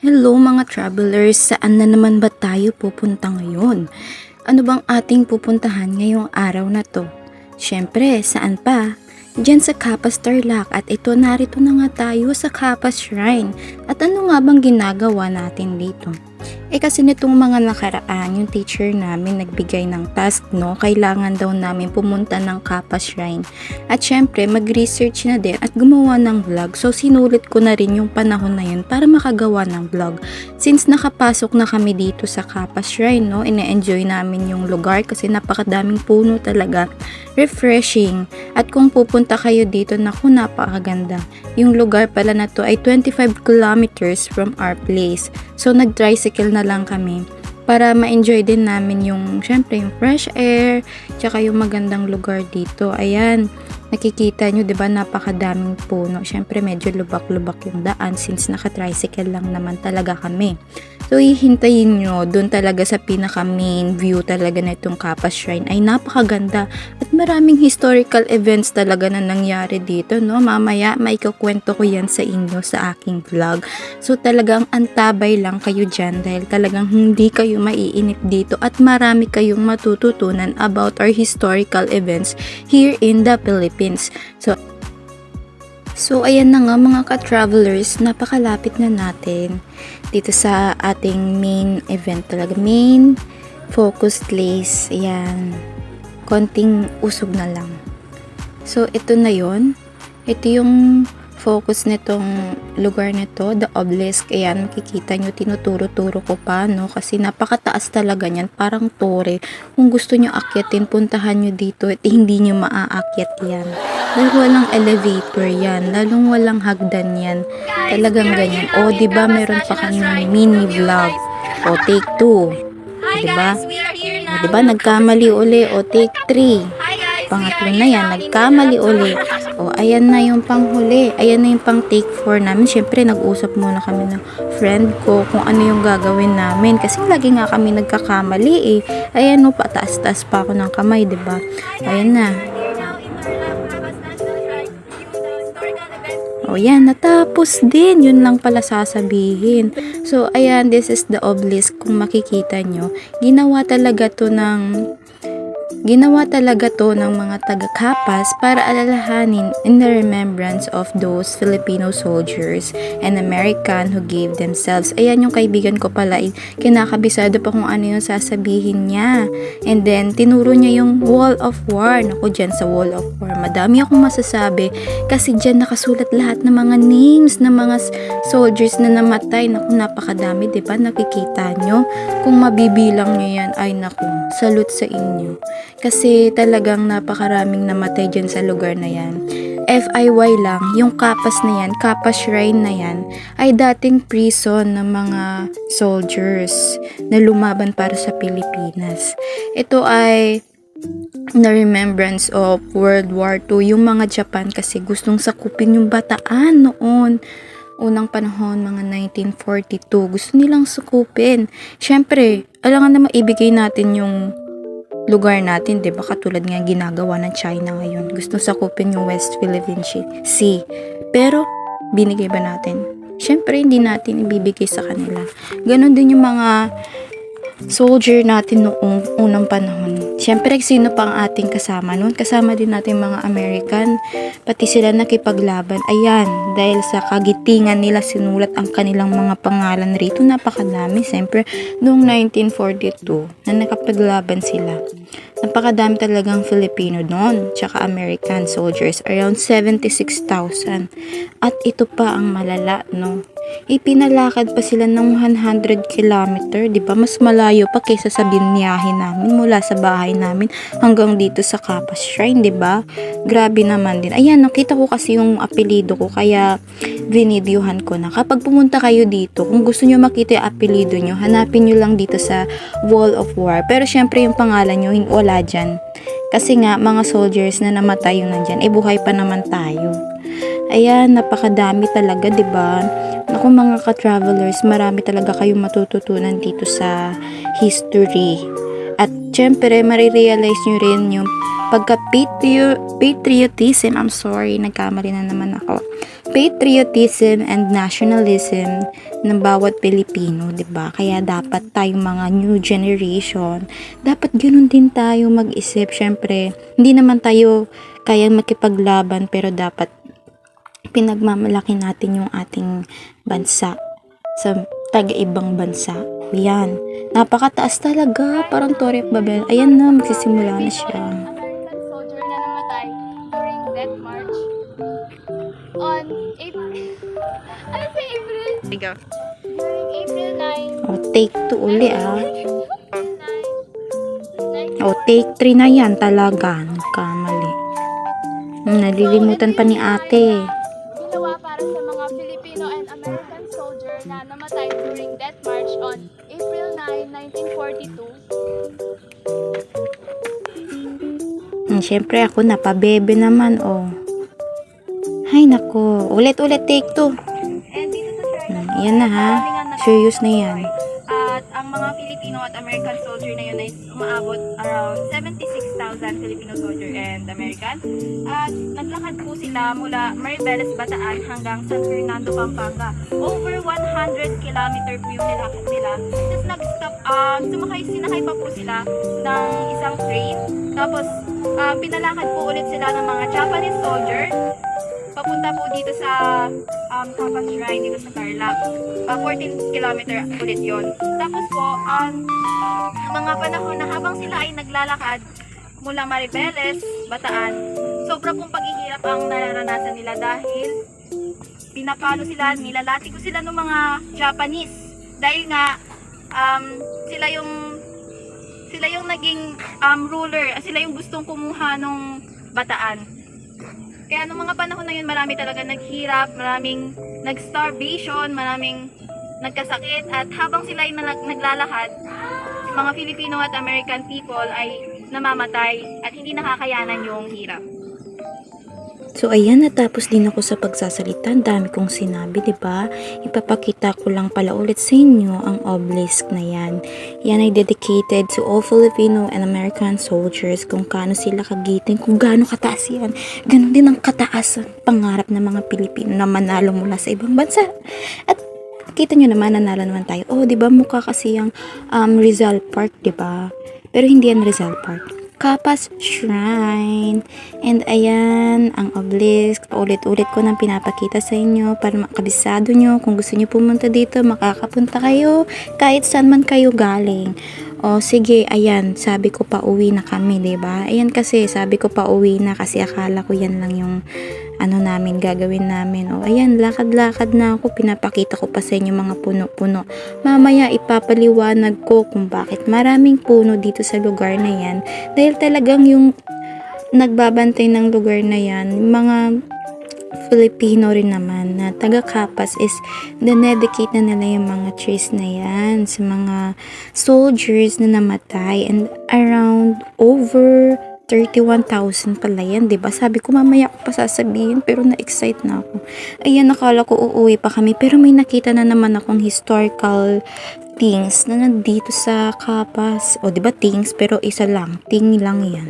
Hello mga travelers, saan na naman ba tayo pupunta ngayon? Ano bang ating pupuntahan ngayong araw na to? Siyempre, saan pa? Diyan sa Capas Tarlac at ito narito na nga tayo sa Capas Shrine. At ano nga bang ginagawa natin dito? Kasi nitong mga nakaraan, yung teacher namin nagbigay ng task, no? Kailangan daw namin pumunta ng Capas Shrine. At syempre, mag-research na din at gumawa ng vlog. So, sinulit ko na rin yung panahon na yun para makagawa ng vlog. Since nakapasok na kami dito sa Capas Shrine, no? Ine-enjoy namin yung lugar kasi napakadaming puno talaga. Refreshing. At kung pupunta kayo dito, naku, napakaganda. Yung lugar pala na to ay 25 kilometers from our place. So, nag-tricycle na lang kami para ma-enjoy din namin yung, syempre, yung fresh air, tsaka yung magandang lugar dito. Ayan, nakikita nyo, diba, napakadaming puno. Syempre, medyo lubak-lubak yung daan since naka-tricycle lang naman talaga kami. So, hihintayin nyo, dun talaga sa pinaka-main view talaga na itong Capas Shrine ay napakaganda at maraming historical events talaga na nangyari dito, no? Mamaya, maikukwento ko yan sa inyo sa aking vlog. So, talagang antabay lang kayo dyan dahil talagang hindi kayo maiinip dito at marami kayong matututunan about our historical events here in the Philippines. So, ayan na nga mga ka-travelers, napakalapit na natin dito sa ating main event talaga. Main focus place. Ayan. Konting usog na lang. So, ito na yon. Ito yung focus nitong lugar nito, the obelisk. Ayan, makikita nyo, tinuturo-turo ko pa, no? Kasi napakataas talaga niyan, parang tore. Kung gusto nyo akyatin, puntahan nyo dito at hindi nyo maaakyat yan. Dahil walang elevator yan, lalong walang hagdan yan. Talagang ganyan. O, diba, meron pa kami mini vlog. O, take 2. Diba? O, diba, nagkamali uli. O, take 3. Pangatlo na yan, nagkamali uli. O, ayan na yung panghuli. Ayan na yung pang take 4 namin. Siyempre, nag-usap muna kami ng friend ko kung ano yung gagawin namin. Kasi lagi nga kami nagkakamali eh. Ayan no, pataas-taas pa ako ng kamay, diba? Ayan na. O yan, natapos din. Yun lang pala sasabihin. So, ayan, this is the obelisk. Kung makikita nyo, ginawa talaga to ng mga taga-Capas para alalahanin in the remembrance of those Filipino soldiers and American who gave themselves. Ayan yung kaibigan ko pala, kinakabisado pa kung ano yung sasabihin niya. And then, tinuro niya yung Wall of War. Naku, dyan sa Wall of War, madami akong masasabi kasi dyan nakasulat lahat ng mga names ng mga soldiers na namatay. Naku, napakadami, diba? Nakikita nyo? Kung mabibilang nyo yan, ay naku, salute sa inyo. Kasi talagang napakaraming namatay dyan sa lugar na yan. FIY lang, yung Capas na yan, Capas Shrine na yan, ay dating prison ng mga soldiers na lumaban para sa Pilipinas. Ito ay na remembrance of World War II, yung mga Japan kasi gustong sakupin yung Bataan noon. Unang panahon, mga 1942, gusto nilang sakupin. Siyempre, alangan naman ibigay natin yung lugar natin, 'di ba? Katulad nga ginagawa ng China ngayon. Gusto sakupin yung West Philippine Sea. Pero binigay ba natin? Syempre hindi natin ibibigay sa kanila. Ganon din yung mga soldier natin noong unang panahon. Siyempre, sino pa ang ating kasama noon? Kasama din natin mga American. Pati sila nakipaglaban. Ayan, dahil sa kagitingan nila sinulat ang kanilang mga pangalan rito. Napakadami. Siyempre, noong 1942 na nakapaglaban sila. Napakadami talagang Filipino noon. Tsaka American soldiers. Around 76,000. At ito pa ang malala, no? Ipinalakad pa sila ng 100 kilometer, di ba? Mas malayo pa kaysa sa binyahe namin mula sa bahay namin hanggang dito sa Capas Shrine, di ba? Grabe naman din. Ayan, nakita ko kasi yung apelido ko, kaya vinidyohan ko na. Kapag pumunta kayo dito, kung gusto nyo makita yung apelido nyo, hanapin nyo lang dito sa Wall of War. Pero syempre yung pangalan nyo, wala dyan. Kasi nga, mga soldiers na namatay yung nandyan, buhay pa naman tayo. Ayan, napakadami talaga, di ba? Naku mga ka-travelers, marami talaga kayong matututunan dito sa history. At syempre, marirealize nyo rin yung pagka-patriotism. I'm sorry, nagkamali na naman ako. patriotism and nationalism ng bawat Pilipino, 'di ba? Kaya dapat tayong mga new generation, dapat ganoon din tayo mag-isip. Syempre, hindi naman tayo kayang makipaglaban pero dapat pinagmamalaki natin yung ating bansa sa taga-ibang bansa. Yan. Napakataas talaga. Parang Torre of Babel. Ayan na, magsisimula na siya. American soldier na namatay during Death March on April. Ano sa April? Ikaw. During April 9. O, take 2 uli ah. April 9. O, take 3 na yan talaga. Nagkamali. Nalilimutan pa ni ate. Ginawa para sa mga Filipino and American soldier na namatay during Death March on April 9, 1942. Siyempre ako napabebe naman, oh. Hay nako. Ulit-ulit, take 2. And dito sa Sherman, Yan na ha. Serious na yan. at ang mga Filipino at American soldier na yun ay umaabot around 76,000 Filipino soldier and American. At naglakad po sila mula Maribeles, Bataan hanggang San Fernando, Pampanga. Over 100 kilometer po yung nilakad nila. Tapos nag-stop, sinakay pa po sila ng isang train. Tapos pinalakad po ulit sila ng mga Japanese soldier papunta po dito sa Kapas Shrine dito sa Tarlac. 14 kilometer ulit yon. Tapos po, mga panahon na habang sila ay naglalakad mula Maribeles, Bataan, sobra pong paghihirap ang nararanasan nila dahil pinapalo sila, nilalati ko sila ng mga Japanese. Dahil nga, sila yung naging ruler, sila yung gustong kumuha ng Bataan. Kaya noong mga panahon na yun, marami talaga naghirap, maraming nag-starvation, maraming nagkasakit. At habang sila ay naglalakad, mga Filipino at American people ay namamatay at hindi nakakayanan yung hirap. So ayan, natapos din ako sa pagsasalita. Ang dami kong sinabi, 'di ba? Ipapakita ko lang pala ulit sa inyo ang obelisk na yan. Yan ay dedicated to all Filipino and American soldiers, kung kaano sila kagiting, kung gaano kataas yan. Ganon din ang kataas pangarap ng mga Pilipino na manalo mula sa ibang bansa. At kita nyo naman, nanalo naman tayo. Oh, 'di ba mukha kasi yung Rizal Park, 'di ba? Pero hindi yan Rizal Park. Kapas Shrine. And ayan, ang obelisk. Paulit-ulit ko nang pinapakita sa inyo para makabisado nyo. Kung gusto nyo pumunta dito, makakapunta kayo kahit saan man kayo galing. O sige, ayan, sabi ko pa uwi na kami, 'di ba? Ayan kasi, sabi ko pa uwi na kasi akala ko yan lang yung namin, gagawin namin. O ayan, lakad-lakad na ako, pinapakita ko pa sa inyo mga puno-puno. Mamaya ipapaliwanag ko kung bakit maraming puno dito sa lugar na yan. Dahil talagang yung nagbabantay ng lugar na yan, mga Filipino rin naman na taga-Kapas is dinedicate na nila yung mga trees na yan sa mga soldiers na namatay, and around over 31,000 pala yan, 'di ba? Sabi ko mamaya ko pa sasabihin pero na-excite na ako. Ayan, nakala ko uuwi pa kami pero may nakita na naman akong historical things na nandito sa Kapas. O, 'di ba things pero isa lang, thing lang 'yan.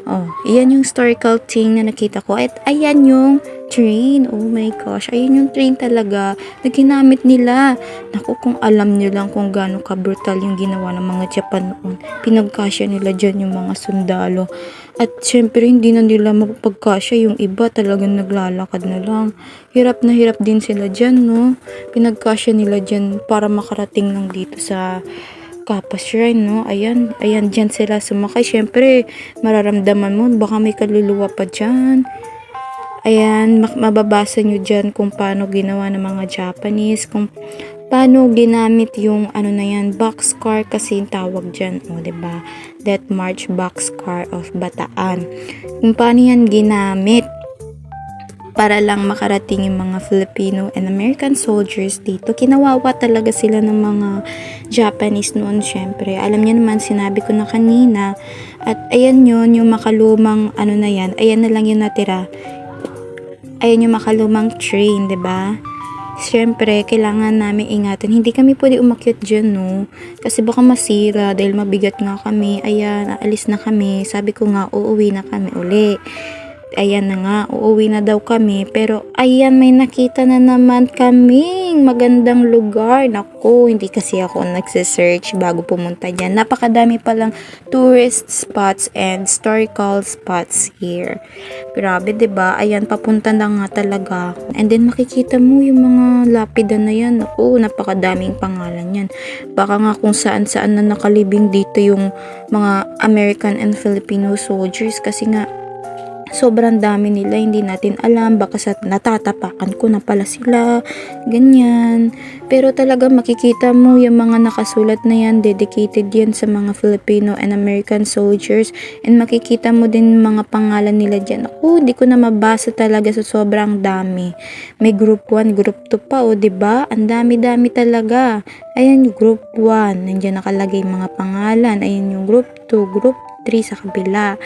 Oh, ayan yung historical thing na nakita ko. At ayan yung train. Oh my gosh, ayan yung train talaga na ginamit nila. Naku, kung alam nyo lang kung gaano ka-brutal yung ginawa ng mga Japan noon. Pinagkasya nila dyan yung mga sundalo. At syempre, hindi na nila mapagkasya yung iba. Talagang naglalakad na lang. Hirap na hirap din sila dyan, no? Pinagkasya nila dyan para makarating lang dito sa Kapas Shrine, no? Ayan, dyan sila sumakay. Syempre, mararamdaman mo, baka may kaluluwa pa dyan. Ayan, mababasa nyo dyan kung paano ginawa ng mga Japanese, kung paano ginamit yung na yan, boxcar kasi yung tawag dyan, o, diba? Death March Boxcar of Bataan. Kung paano yan ginamit para lang makarating yung mga Filipino and American soldiers dito. Kinawawa talaga sila ng mga Japanese noon, syempre. Alam niyo naman, sinabi ko na kanina. At ayan yun, yung makalumang na yan, ayan na lang yung natira. Ayan yung makalumang train, 'di ba? Siyempre, kailangan namin ingatan. Hindi kami pwede umakyat dyan, no? Kasi baka masira dahil mabigat nga kami. Ayan, aalis na kami. Sabi ko nga, uuwi na kami uli. ayan na nga, uuwi na daw kami. Pero ayan, may nakita na naman kaming magandang lugar. Naku, hindi kasi ako nagsisearch bago pumunta dyan. Napakadami palang tourist spots and historical spots here. Grabe, 'di ba? Ayan, papunta na nga talaga. And then makikita mo yung mga lapida na yan. Naku, napakadaming pangalan yan. Baka nga kung saan-saan na nakalibing dito yung mga American and Filipino soldiers kasi nga sobrang dami nila, hindi natin alam, baka sa natatapakan ko na pala sila, ganyan. Pero talaga makikita mo yung mga nakasulat na yan, dedicated yan sa mga Filipino and American soldiers, and makikita mo din mga pangalan nila dyan. Ako, hindi ko na mabasa talaga sa sobrang dami. May group 1, group 2 pa, o diba? Ang dami-dami talaga. Ayan yung group 1, nandiyan nakalagay mga pangalan. Ayan yung group 2, group 3 sa kabila.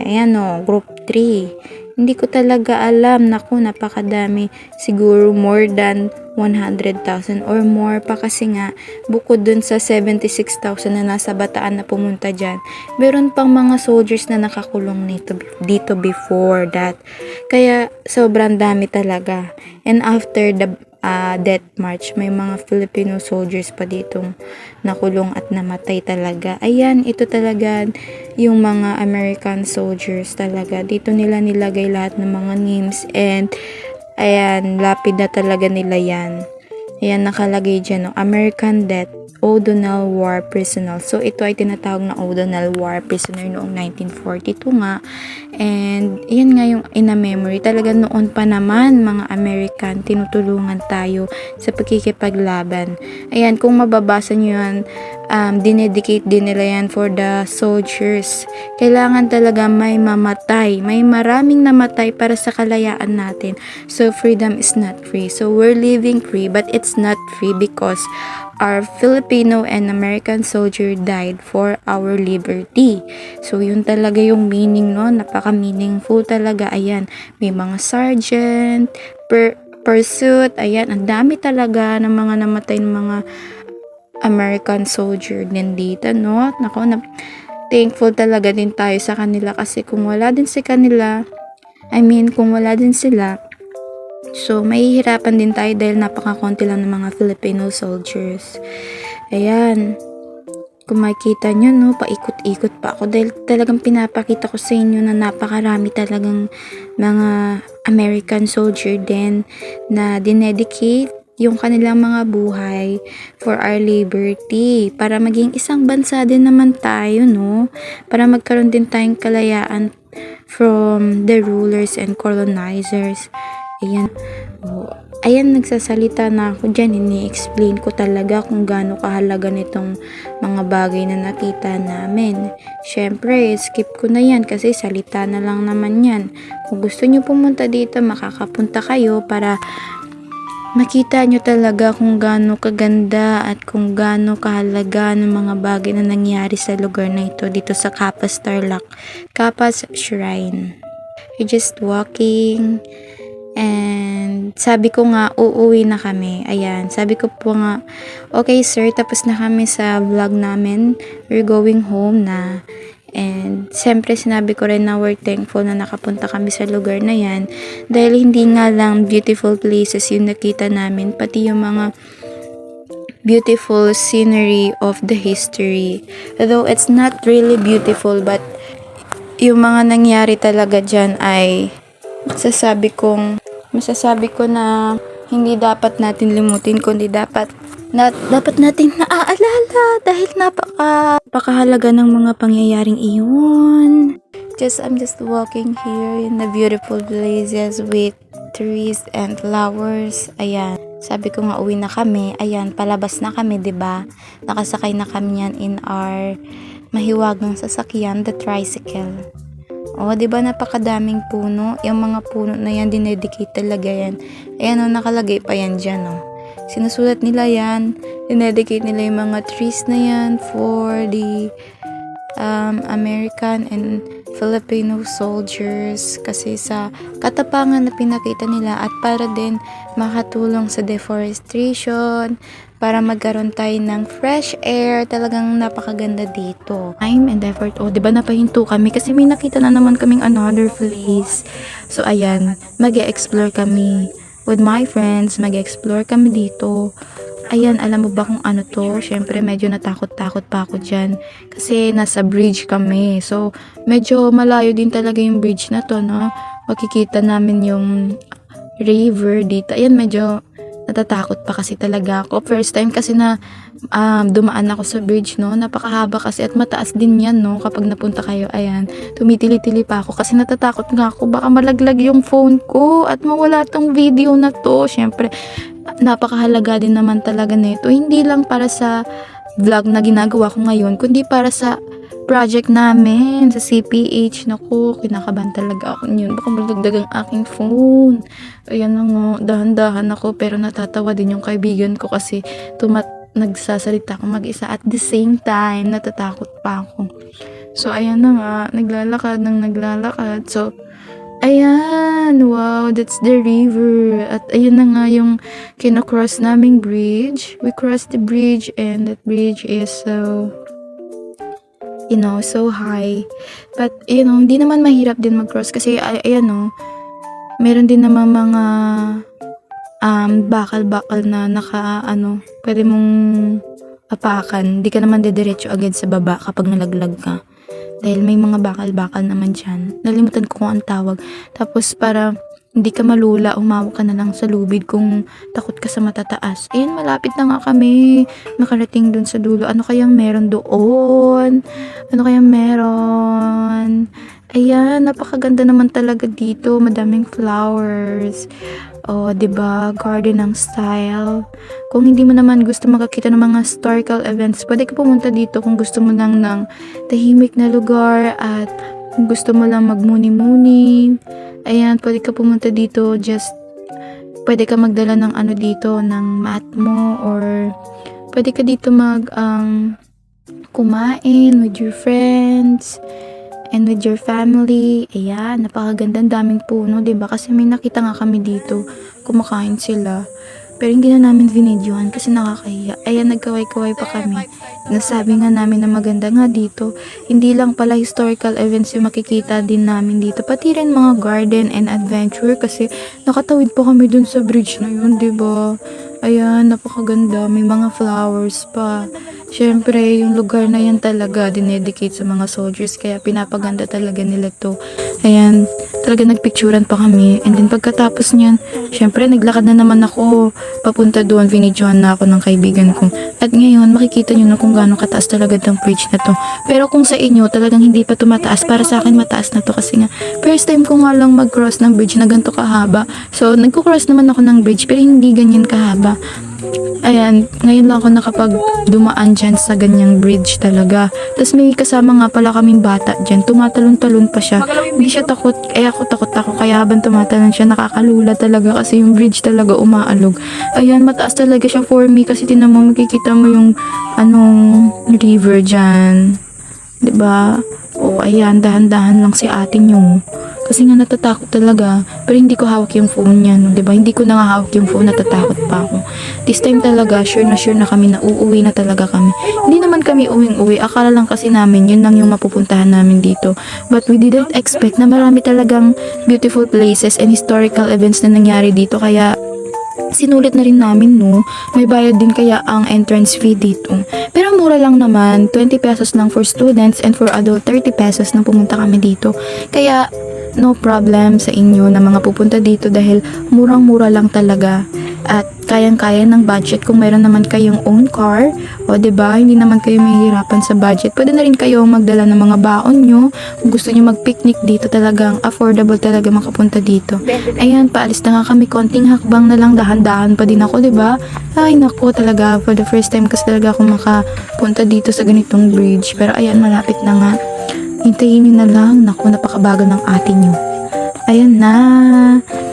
Ayan o, group 3. Hindi ko talaga alam. Naku, napakadami. Siguro more than 100,000 or more pa kasi nga, bukod dun sa 76,000 na nasa Bataan na pumunta dyan, meron pang mga soldiers na nakakulong dito before that. Kaya, sobrang dami talaga. And after the death march, may mga Filipino soldiers pa ditong nakulong at namatay talaga. Ayan, ito talaga yung mga American soldiers talaga. Dito nila nilagay lahat ng mga names and ayan, lapida talaga nila yan. Ayan, nakalagay dyan, no? American Death, O'Donnell War Prisoner. So, ito ay tinatawag na O'Donnell War Prisoner noong 1942 nga. And, yan nga yung in a memory. Talaga noon pa naman, mga American, tinutulungan tayo sa pagkikipaglaban. Ayan, kung mababasa nyo yan, dinedicate din nila yan for the soldiers. Kailangan talaga may mamatay. May maraming namatay para sa kalayaan natin. So, freedom is not free. So, we're living free, but it's not free because our Filipino and American soldier died for our liberty. So, yun talaga yung meaning, no? Napaka-meaningful talaga. Ayan, may mga sergeant, pursuit, ayan, ang dami talaga ng mga namatay ng mga American soldier din dito, no? Nako, thankful talaga din tayo sa kanila kasi kung wala din si kanila, kung wala din sila, so mahihirapan din tayo dahil napakakonti lang ng mga Filipino soldiers. Ayan, kung makikita nyo, no, paikot-ikot pa ako dahil talagang pinapakita ko sa inyo na napakarami talagang mga American soldier din na dinedicate yung kanilang mga buhay for our liberty, para maging isang bansa din naman tayo, no? Para magkaroon din tayong kalayaan from the rulers and colonizers. Ayan. Oh, ayan, nagsasalita na ako dyan. Ini-explain ko talaga kung gaano kahalaga nitong mga bagay na nakita namin. Syempre, skip ko na yan kasi salita na lang naman yan. Kung gusto nyo pumunta dito, makakapunta kayo para makita nyo talaga kung gaano kaganda at kung gaano kahalaga ng mga bagay na nangyari sa lugar na ito dito sa Capas Tarlac, Capas Shrine. You're just walking and sabi ko nga uuwi na kami. Ayan, sabi ko po nga, okay sir, tapos na kami sa vlog namin. We're going home na. And siyempre sinabi ko rin na we're thankful na nakapunta kami sa lugar na yan dahil hindi nga lang beautiful places yung nakita namin, pati yung mga beautiful scenery of the history. Though it's not really beautiful, but yung mga nangyari talaga dyan ay masasabi ko na hindi dapat natin limutin, kundi dapat nating naaalala dahil napakahalaga ng mga pangyayaring iyon. I'm just walking here in the beautiful places with trees and flowers. Ayan, sabi ko nga uwi na kami. Ayan, palabas na kami, 'di ba? Nakasakay na kami yan in our mahiwagang sasakyan, the tricycle. Oh, 'di ba napakadaming puno? Yung mga puno na yan, dinedicate talaga yan. Ayan, oh, nakalagay pa yan diyan, oh. Sinusulat nila yan, dinedicate nila yung mga trees na yan for the American and Filipino soldiers kasi sa katapangan na pinakita nila at para din makatulong sa deforestation, para magkaroon tayo ng fresh air. Talagang napakaganda dito. Time and effort. O, diba napahinto kami kasi may nakita na naman kaming another place. So, ayan, mag-explore kami with my friends. Mag-explore kami dito. Ayan, alam mo ba kung ano to? Syempre, medyo natakot-takot pa ako dyan. Kasi nasa bridge kami. So, medyo malayo din talaga yung bridge na to, no? Makikita namin yung river dito. Ayan, medyo natatakot pa kasi talaga ako. First time kasi na dumaan ako sa bridge, no? Napakahaba kasi at mataas din yan, no? Kapag napunta kayo, ayan, tumitili-tili pa ako kasi natatakot nga ako. Baka malaglag yung phone ko at mawala tong video na to. Syempre, napakahalaga din naman talaga nito. Hindi lang para sa vlog na ginagawa ko ngayon, kundi para sa project namin sa CPH. Naku, kinakabahan talaga ako yun. Baka malagdag ang aking phone. Ayan na nga, dahan-dahan ako pero natatawa din yung kaibigan ko kasi nagsasalita ako mag-isa at the same time natatakot pa ako. So ayan na nga, naglalakad. So ayan, wow, that's the river. At ayun na nga yung kinocross naming bridge. We crossed the bridge and that bridge is so so high. But, hindi naman mahirap din mag-cross kasi, ayan, meron din naman mga bakal-bakal na pwede mong apakan. Di ka naman dediretso agad sa baba kapag nalaglag ka. Dahil may mga bakal-bakal naman dyan. Nalimutan ko kung ang tawag. Tapos, para hindi ka malula, umawak ka na lang sa lubid kung takot ka sa matataas. Ayan, malapit na nga kami. Nakarating dun sa dulo. Ano kayang meron doon? Ayan, napakaganda naman talaga dito. Madaming flowers. O, diba? Garden ng style. Kung hindi mo naman gusto makakita ng mga historical events, pwede ka pumunta dito kung gusto mo lang ng tahimik na lugar at kung gusto mo lang magmuni-muni. Ayan, pwede ka pumunta dito, pwede ka magdala ng dito, ng mat mo, or pwede ka dito kumain with your friends and with your family. Ayan, napakagandang daming puno, diba? Kasi may nakita nga kami dito, kumakain sila. Pero hindi na namin vinidyohan kasi nakakahiya. Ayan, nagkaway-kaway pa kami. Nasabi nga namin na maganda nga dito. Hindi lang pala historical events yung makikita din namin dito. Pati rin mga garden and adventure kasi nakatawid pa kami dun sa bridge na yun, diba? Ayan, napakaganda. May mga flowers pa. Syempre, yung lugar na yan talaga dinedicate sa mga soldiers kaya pinapaganda talaga nila to. Ayan, talaga nagpicturan pa kami. And then pagkatapos niyan, syempre naglakad na naman ako papunta doon. Vinidyohan na ako ng kaibigan ko. At ngayon, makikita nyo na kung gaano kataas talaga ng bridge na to. Pero kung sa inyo, talagang hindi pa to mataas. Para sa akin, mataas na to kasi nga, first time ko nga lang mag-cross ng bridge na ganito kahaba. So, nagko-cross naman ako ng bridge pero hindi ganyan kahaba. Ayan, ngayon lang ako nakapag-dumaan dyan sa ganyang bridge talaga. Tapos may kasama nga pala kaming bata dyan. Tumatalon-talon pa siya. Hindi siya takot. Ako takot ako. Kaya habang tumatalon siya, nakakalula talaga kasi yung bridge talaga umaalog. Ayan, mataas talaga siya for me kasi tinan mo, makikita mo yung river dyan. Diba? O, ayan, dahan-dahan lang si ate nyo. Kasi nga natatakot talaga. Pero hindi ko hawak yung phone niya, no? Diba? Hindi ko na nga hawak yung phone, natatakot pa ako. This time talaga, sure na kami na uuwi na talaga kami. Hindi naman kami uwing-uwi. Akala lang kasi namin, yun lang yung mapupuntahan namin dito. But we didn't expect na marami talagang beautiful places and historical events na nangyari dito. Kaya, sinulit na rin namin, no? May bayad din kaya ang entrance fee dito. Pero mura lang naman, 20 pesos lang for students and for adult 30 pesos nang pumunta kami dito. Kaya no problem sa inyo na mga pupunta dito dahil murang-mura lang talaga at kayang-kaya ng budget kung meron naman kayong own car o 'di ba hindi naman kayo mahihirapan sa budget. Pwede na rin kayo magdala ng mga baon nyo kung gusto nyo mag-picnic dito, talagang affordable talaga makapunta dito. Ayan, paalis na nga kami, konting hakbang na lang, dahan-dahan pa din ako, 'di ba? Ay nako, talaga for the first time kasi talaga ako makapunta dito sa ganitong bridge. Pero ayan, malapit na nga. Hintayin nyo na lang. Naku, napakabagal ng ate nyo. Ayan na.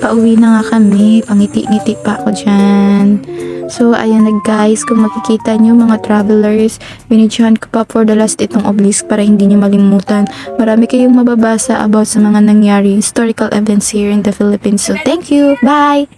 Pauwi na nga kami. Pangiti-ngiti pa ako dyan. So, ayan na guys, kung makikita nyo mga travelers, binidyohan ko pa for the last itong obelisk para hindi nyo malimutan. Marami kayong mababasa about sa mga nangyari historical events here in the Philippines. So, thank you! Bye!